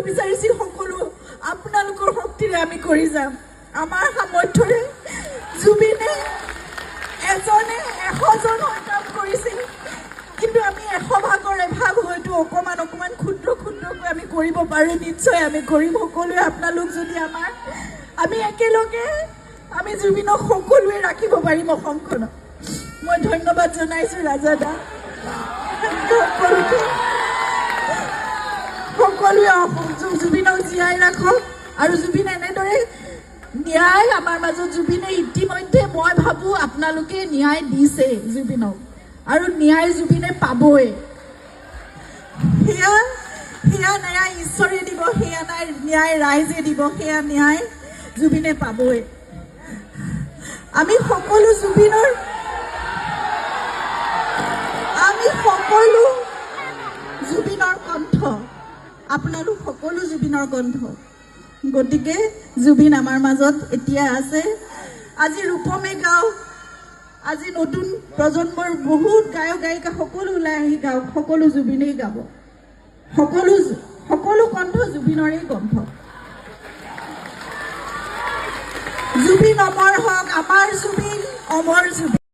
বিচাৰিছিল সকলো আপোনালোকৰ শক্তিৰে আমি কৰি যাম আমাৰ সামৰ্থ্যৰে জুবিনে এজনে 100জন কাম কৰিছিল কিন্তু আমি 100 ভাগৰ এভাগ হয়তো অকমান ক্ষুদ্ৰকৈ আমি কৰিব পাৰোঁ নিশ্চয় আমি কৰিম সকলোৱে আপোনালোক যদি আমাৰ আমি একেলগে আমি জুবিনক সকলোৱে ৰাখিব পাৰিম অসমখনত মই ধন্যবাদ জনাইছোঁ ৰাজাদা সকলোৱে জুবিনক জীয়াই ৰাখক আৰু জুবিন এনেদৰে ন্যায় আমাৰ মাজত জুবিনে ইতিমধ্যে মই ভাবোঁ আপোনালোকে ন্যায় দিছে জুবিনক আৰু ন্যায় জুবিনে পাবই সেয়া ন্যায় ঈশ্বৰে দিব সেয়া ন্যায় ৰাইজে দিব সেয়া ন্যায় জুবিনে পাবই আমি সকলো জুবিনৰ কণ্ঠ আপোনালোক সকলো জুবিনৰ কণ্ঠ গতিকে জুবিন আমাৰ মাজত এতিয়া আছে আজি ৰূপমে গাওক আজি নতুন প্ৰজন্মৰ বহুত গায়ক গায়িকা সকলো ওলাই আহি গাওক সকলো জুবিনেই গাব সকলো কণ্ঠ জুবিনৰেই কণ্ঠ জুবিন অমৰ হওক আমাৰ জুবিন অমৰ জুবিন